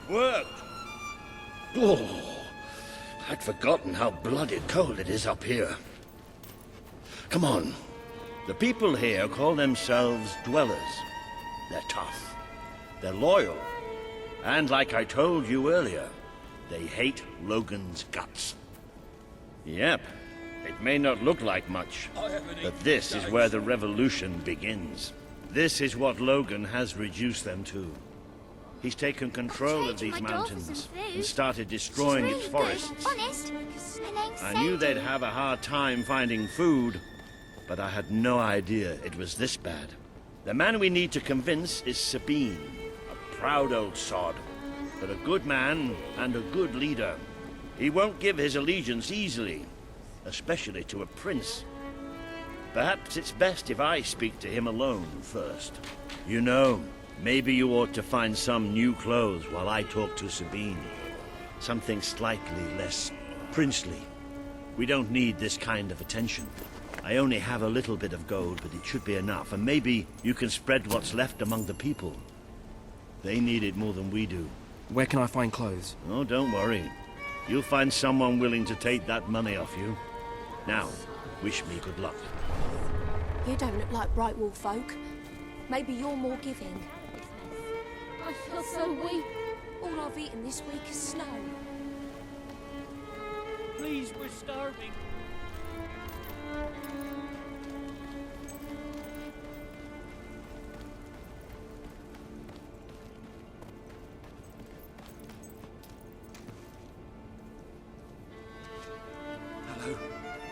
worked. Oh, I'd forgotten how bloody cold it is up here. Come on. The people here call themselves dwellers. They're tough. They're loyal. And like I told you earlier, they hate Logan's guts. Yep. It may not look like much, but this is where the revolution begins. This is what Logan has reduced them to. He's taken control of these mountains and started destroying its forests. Honest. I knew they'd have a hard time finding food, but I had no idea it was this bad. The man we need to convince is Sabine, a proud old sod, but a good man and a good leader. He won't give his allegiance easily, especially to a prince. Perhaps it's best if I speak to him alone first. You know, maybe you ought to find some new clothes while I talk to Sabine. Something slightly less princely. We don't need this kind of attention. I only have a little bit of gold, but it should be enough, and maybe you can spread what's left among the people. They need it more than we do. Where can I find clothes? Oh, don't worry. You'll find someone willing to take that money off you. Now, wish me good luck. You don't look like Brightwall folk. Maybe you're more giving. I feel so weak. All I've eaten this week is snow. Please, we're starving.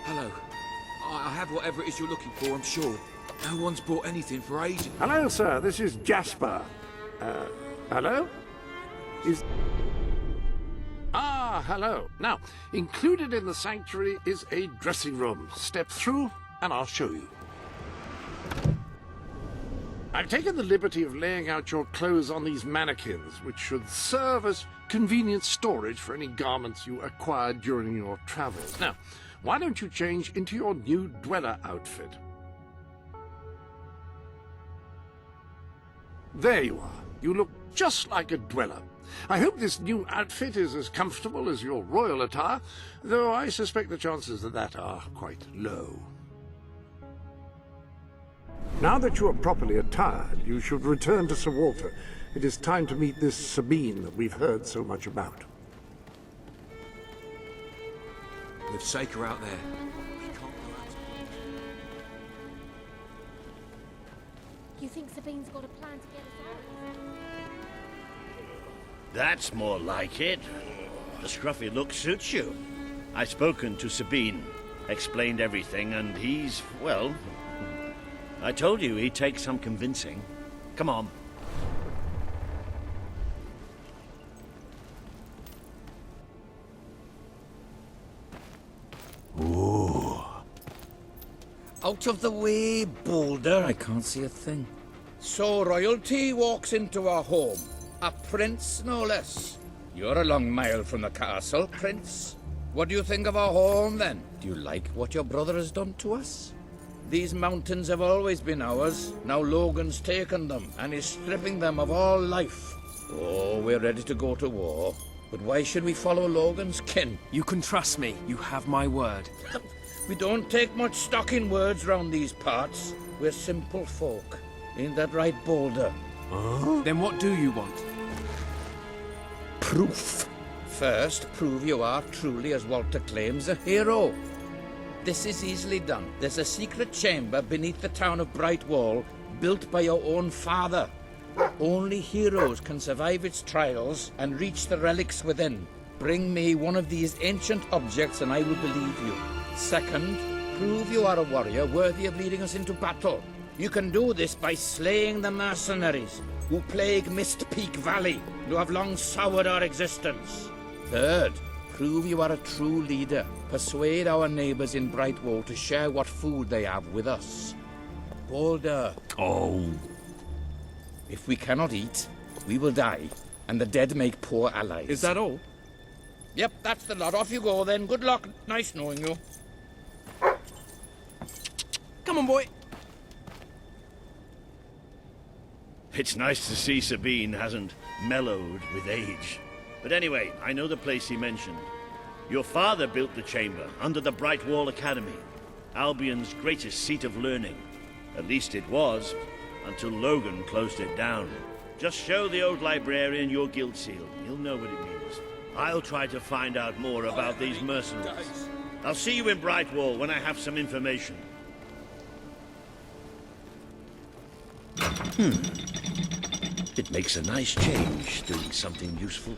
Hello. I have whatever it is you're looking for, I'm sure. No one's bought anything for ages. Hello, sir. This is Jasper. Hello? Hello. Now, included in the sanctuary is a dressing room. Step through, and I'll show you. I've taken the liberty of laying out your clothes on these mannequins, which should serve as convenient storage for any garments you acquired during your travels. Now, why don't you change into your new dweller outfit? There you are. You look just like a dweller. I hope this new outfit is as comfortable as your royal attire, though I suspect the chances of that are quite low. Now that you are properly attired, you should return to Sir Walter. It is time to meet this Sabine that we've heard so much about. They've Sake her out there. We can't go out. You think Sabine's got a plan to get us out? That's more like it. The scruffy look suits you. I've spoken to Sabine, explained everything, and he's, well, I told you he'd take some convincing. Come on. Ooh. Out of the way, Boulder. I can't see a thing. So royalty walks into our home. A prince, no less. You're a long mile from the castle, Prince. What do you think of our home, then? Do you like what your brother has done to us? These mountains have always been ours. Now Logan's taken them, and is stripping them of all life. Oh, we're ready to go to war. But why should we follow Logan's kin? You can trust me. You have my word. We don't take much stock in words round these parts. We're simple folk. Ain't that right, Boulder? Then what do you want? Proof. First, prove you are truly, as Walter claims, a hero. This is easily done. There's a secret chamber beneath the town of Brightwall, built by your own father. Only heroes can survive its trials and reach the relics within. Bring me one of these ancient objects and I will believe you. Second, prove you are a warrior worthy of leading us into battle. You can do this by slaying the mercenaries who plague Mist Peak Valley, who have long soured our existence. Third, prove you are a true leader. Persuade our neighbors in Brightwall to share what food they have with us. Boulder. Oh. If we cannot eat, we will die, and the dead make poor allies. Is that all? Yep, that's the lot. Off you go then. Good luck. Nice knowing you. Come on, boy. It's nice to see Sabine hasn't mellowed with age. But anyway, I know the place he mentioned. Your father built the chamber under the Bright Wall Academy, Albion's greatest seat of learning. At least it was, until Logan closed it down. Just show the old librarian your guild seal. He'll know what it means. I'll try to find out more about these mercenaries. I'll see you in Brightwall when I have some information. It makes a nice change doing something useful.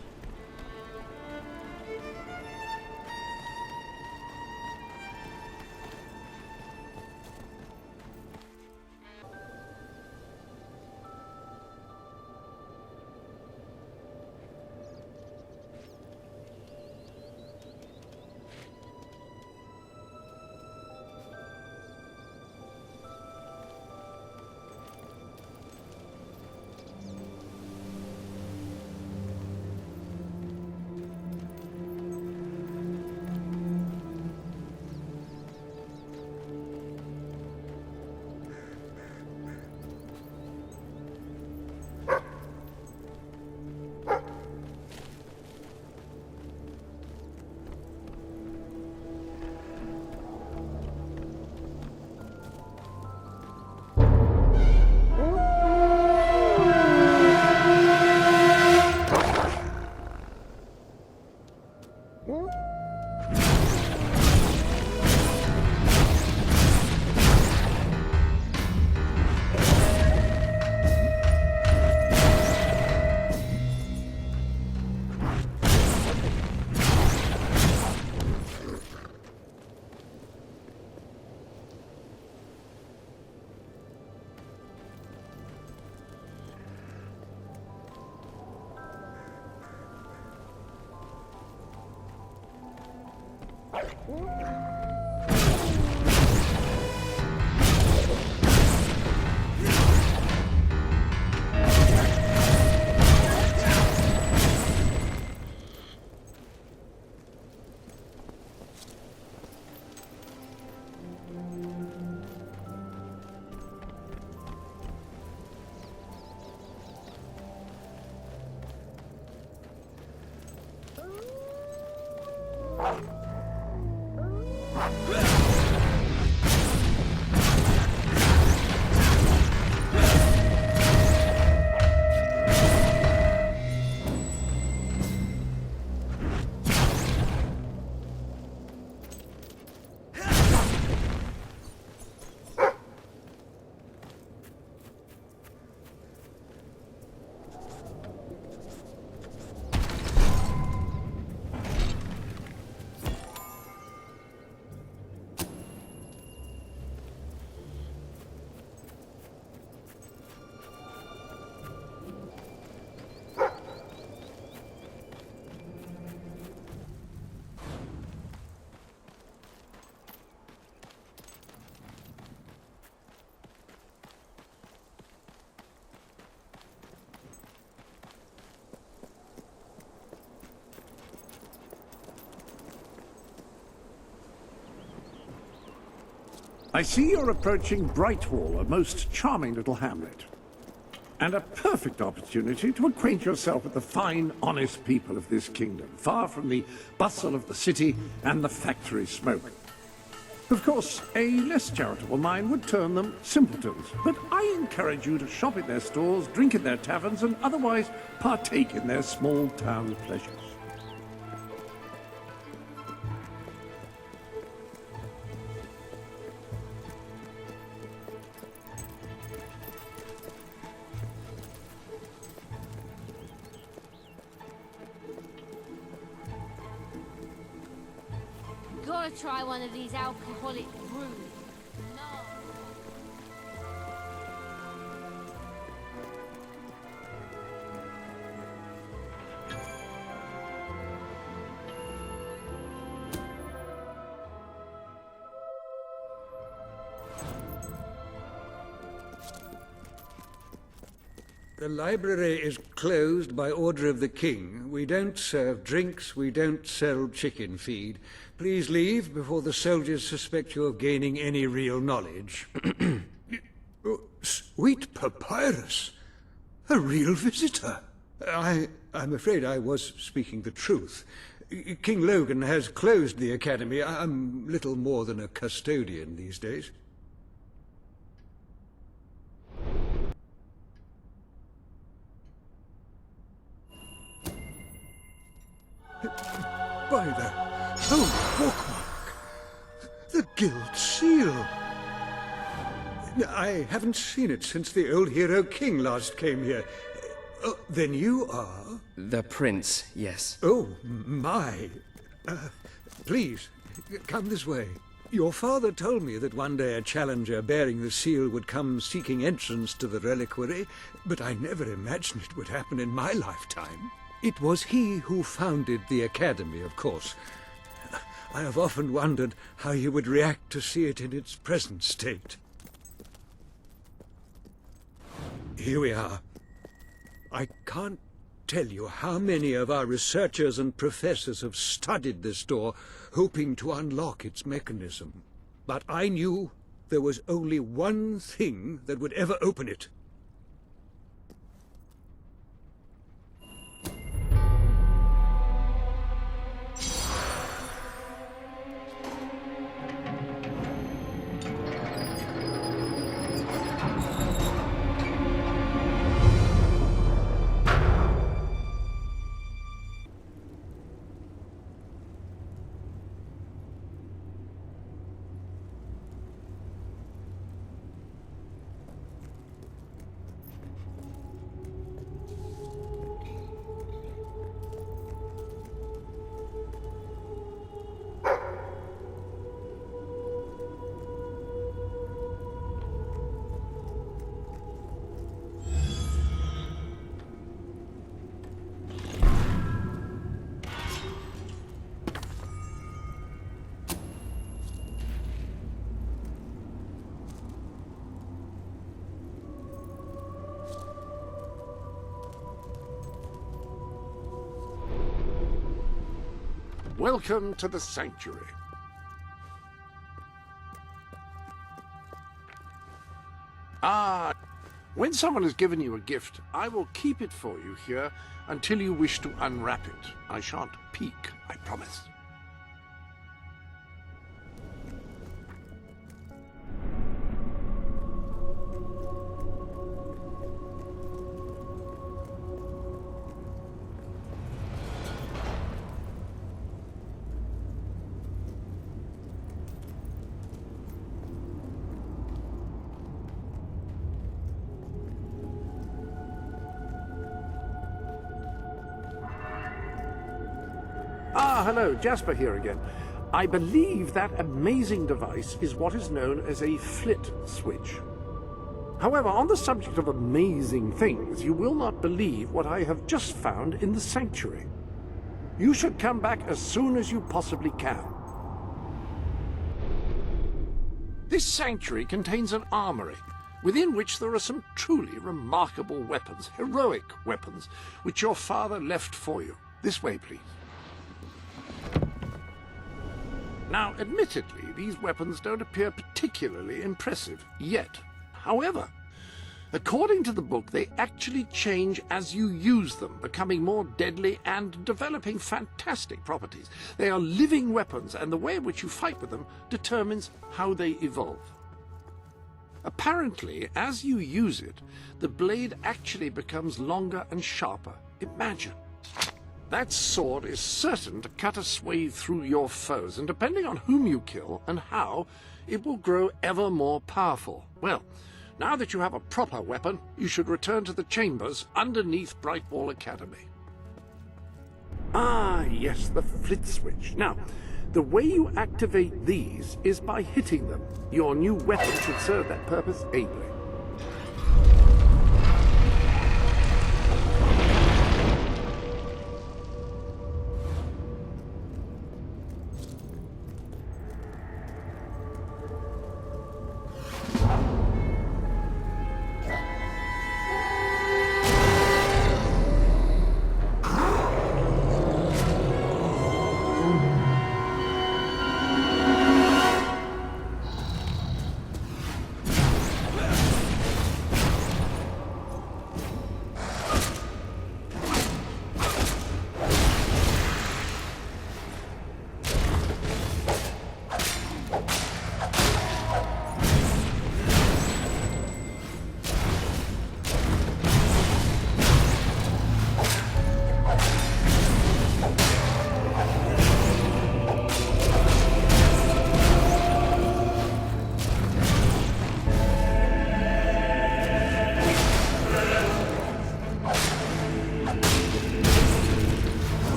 I see you're approaching Brightwall, a most charming little hamlet. And a perfect opportunity to acquaint yourself with the fine, honest people of this kingdom, far from the bustle of the city and the factory smoke. Of course, a less charitable mind would term them simpletons, but I encourage you to shop in their stores, drink in their taverns, and otherwise partake in their small town pleasures. Gotta try one of these alcoholic brews. No. The library is closed by order of the king. We don't serve drinks, we don't sell chicken feed. Please leave before the soldiers suspect you of gaining any real knowledge. Oh, sweet papyrus! A real visitor! I I'm afraid I was speaking the truth. King Logan has closed the academy. I'm little more than a custodian these days. By the holy bookmark! The Guild Seal! I haven't seen it since the old hero king last came here. Oh, then you are? The prince, yes. Oh, my. Please, come this way. Your father told me that one day a challenger bearing the seal would come seeking entrance to the Reliquary, but I never imagined it would happen in my lifetime. It was he who founded the academy, of course. I have often wondered how he would react to see it in its present state. Here we are. I can't tell you how many of our researchers and professors have studied this door, hoping to unlock its mechanism. But I knew there was only one thing that would ever open it. Welcome to the Sanctuary. When someone has given you a gift, I will keep it for you here until you wish to unwrap it. I shan't peek, I promise. Hello, Jasper here again. I believe that amazing device is what is known as a flit switch. However, on the subject of amazing things, you will not believe what I have just found in the Sanctuary. You should come back as soon as you possibly can. This Sanctuary contains an armory, within which there are some truly remarkable weapons, heroic weapons, which your father left for you. This way, please. Now, admittedly, these weapons don't appear particularly impressive yet. However, according to the book, they actually change as you use them, becoming more deadly and developing fantastic properties. They are living weapons, and the way in which you fight with them determines how they evolve. Apparently, as you use it, the blade actually becomes longer and sharper. Imagine. That sword is certain to cut a swathe through your foes, and depending on whom you kill and how, it will grow ever more powerful. Well, now that you have a proper weapon, you should return to the chambers underneath Brightwall Academy. Ah, yes, the flit switch. Now, the way you activate these is by hitting them. Your new weapon should serve that purpose ably.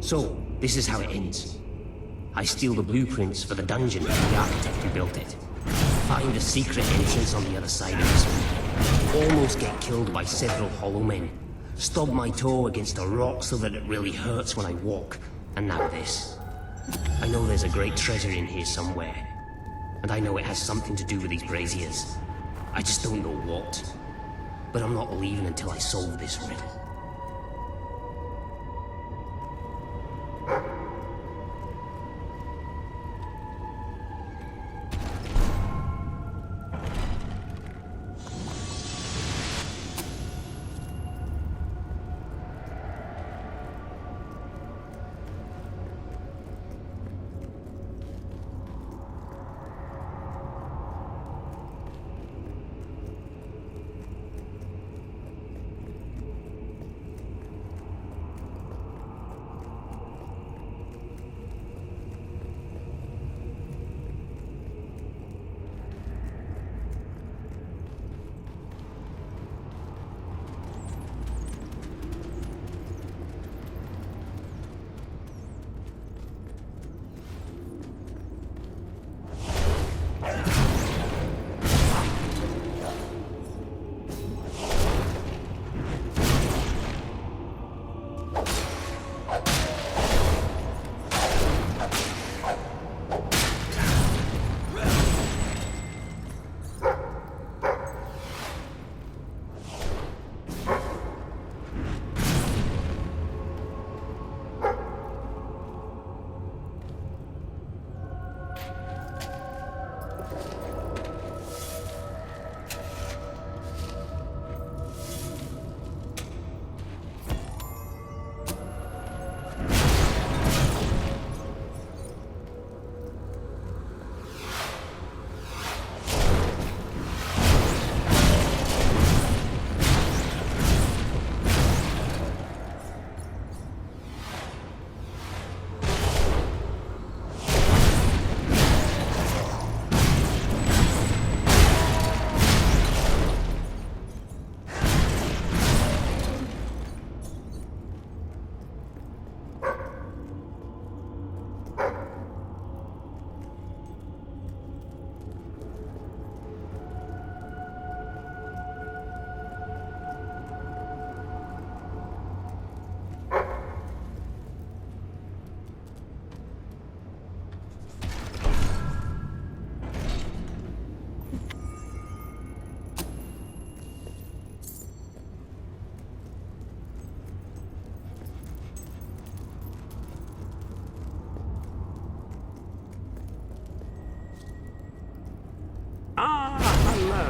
So, this is how it ends. I steal the blueprints for the dungeon from the architect who built it. Find a secret entrance on the other side of this one. Almost get killed by several hollow men. Stub my toe against a rock so that it really hurts when I walk. And now this. I know there's a great treasure in here somewhere. And I know it has something to do with these braziers. I just don't know what. But I'm not leaving until I solve this riddle.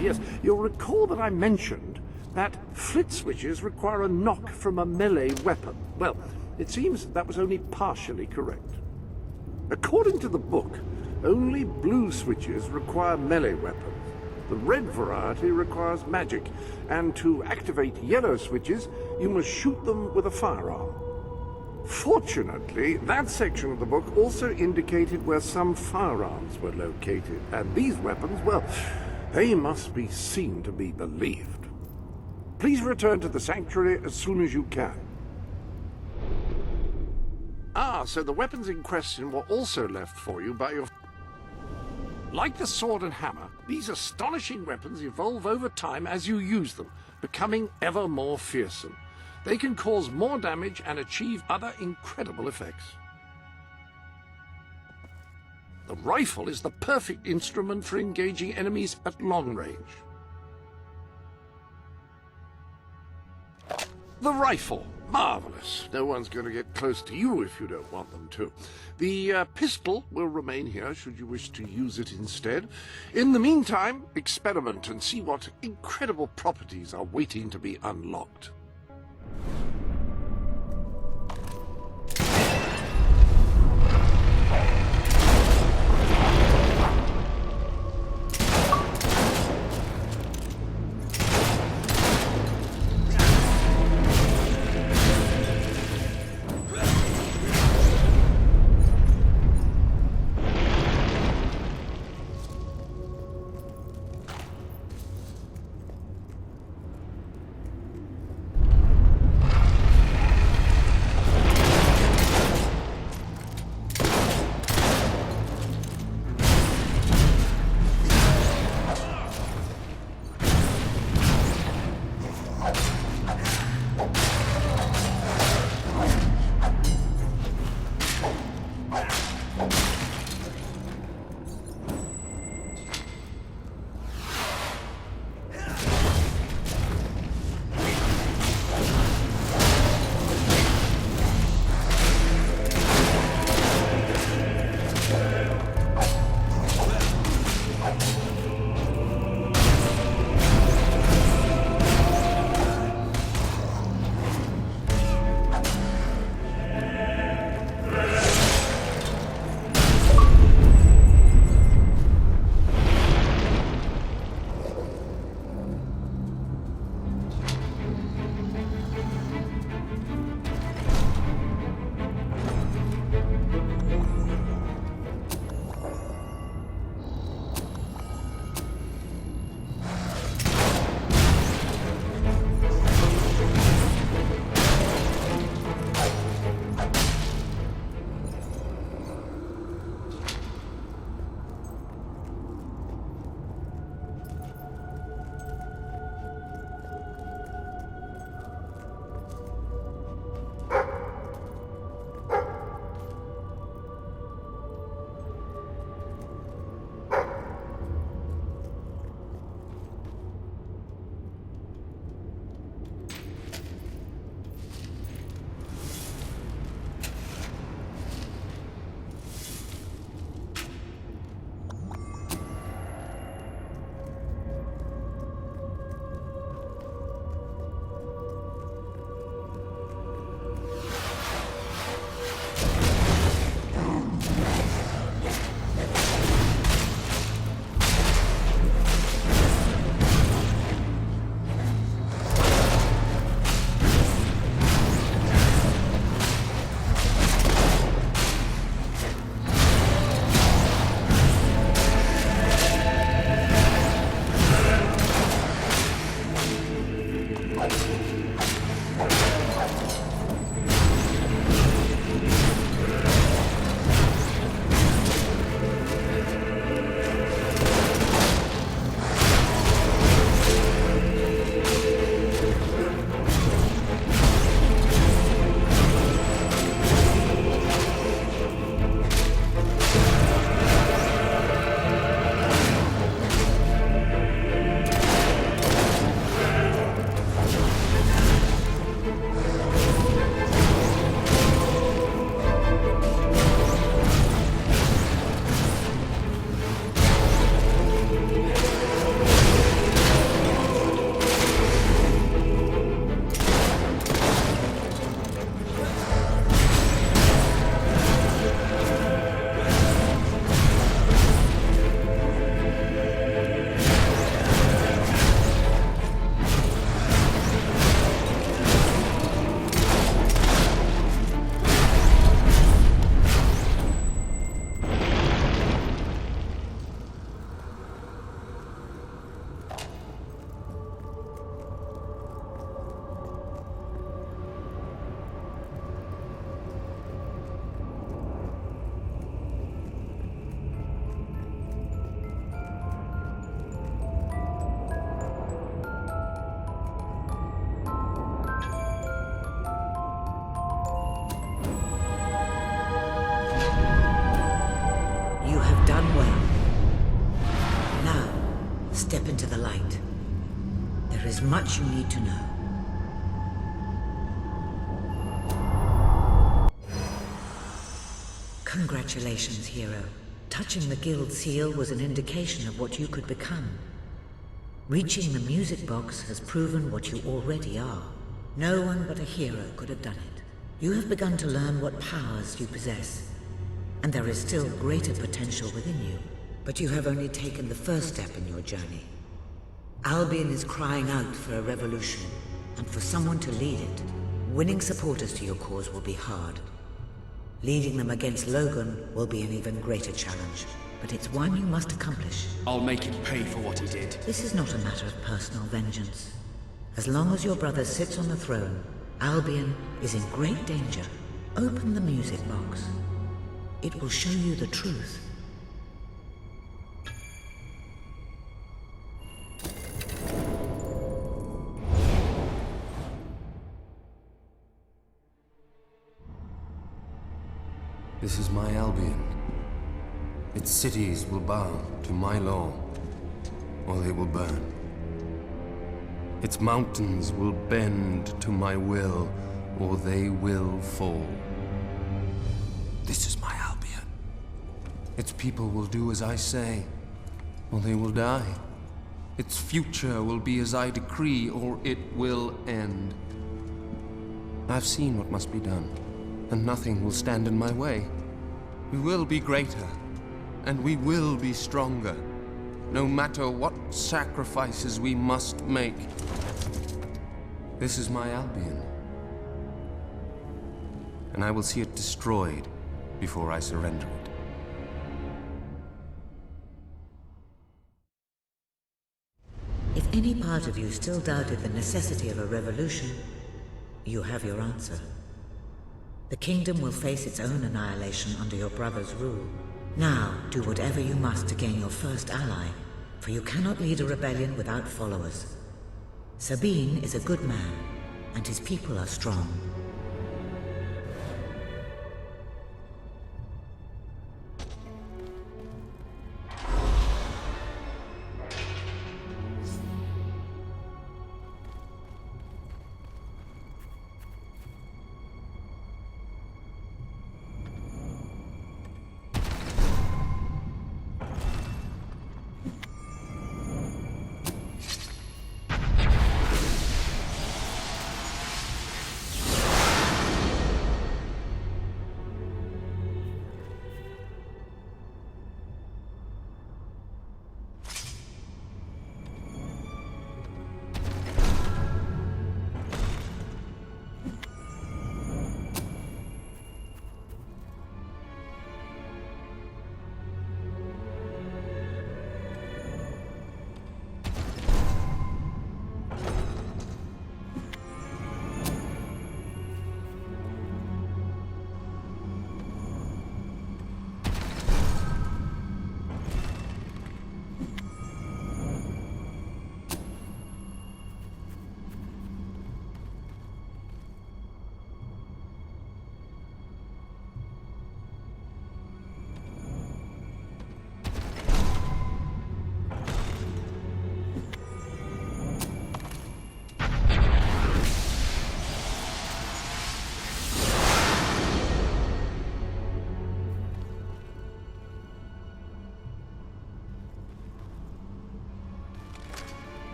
Yes, you'll recall that I mentioned that flit switches require a knock from a melee weapon. Well, it seems that was only partially correct. According to the book, only blue switches require melee weapons. The red variety requires magic, and to activate yellow switches, you must shoot them with a firearm. Fortunately, that section of the book also indicated where some firearms were located, and these weapons, well, they must be seen to be believed. Please return to the sanctuary as soon as you can. So the weapons in question were also left for you by your... Like the sword and hammer, these astonishing weapons evolve over time as you use them, becoming ever more fearsome. They can cause more damage and achieve other incredible effects. The rifle is the perfect instrument for engaging enemies at long range. The rifle. Marvelous. No one's going to get close to you if you don't want them to. The pistol will remain here should you wish to use it instead. In the meantime, experiment and see what incredible properties are waiting to be unlocked. Step into the light. There is much you need to know. Congratulations, hero. Touching the guild seal was an indication of what you could become. Reaching the music box has proven what you already are. No one but a hero could have done it. You have begun to learn what powers you possess, and there is still greater potential within you. But you have only taken the first step in your journey. Albion is crying out for a revolution, and for someone to lead it. Winning supporters to your cause will be hard. Leading them against Logan will be an even greater challenge, but it's one you must accomplish. I'll make him pay for what he did. This is not a matter of personal vengeance. As long as your brother sits on the throne, Albion is in great danger. Open the music box. It will show you the truth. This is my Albion. Its cities will bow to my law, or they will burn. Its mountains will bend to my will, or they will fall. This is my Albion. Its people will do as I say, or they will die. Its future will be as I decree, or it will end. I've seen what must be done, and nothing will stand in my way. We will be greater, and we will be stronger, no matter what sacrifices we must make. This is my Albion, and I will see it destroyed before I surrender it. If any part of you still doubted the necessity of a revolution, you have your answer. The kingdom will face its own annihilation under your brother's rule. Now, do whatever you must to gain your first ally, for you cannot lead a rebellion without followers. Sabine is a good man, and his people are strong.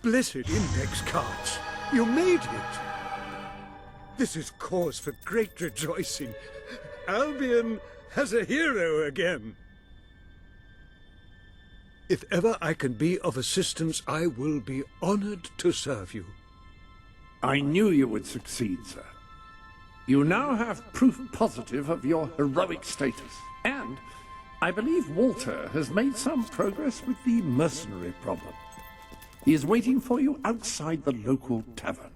blessed index cards! You made it! This is cause for great rejoicing. Albion has a hero again. If ever I can be of assistance, I will be honored to serve you. I knew you would succeed, sir. You now have proof positive of your heroic status, and I believe Walter has made some progress with the mercenary problem. He is waiting for you outside the local tavern.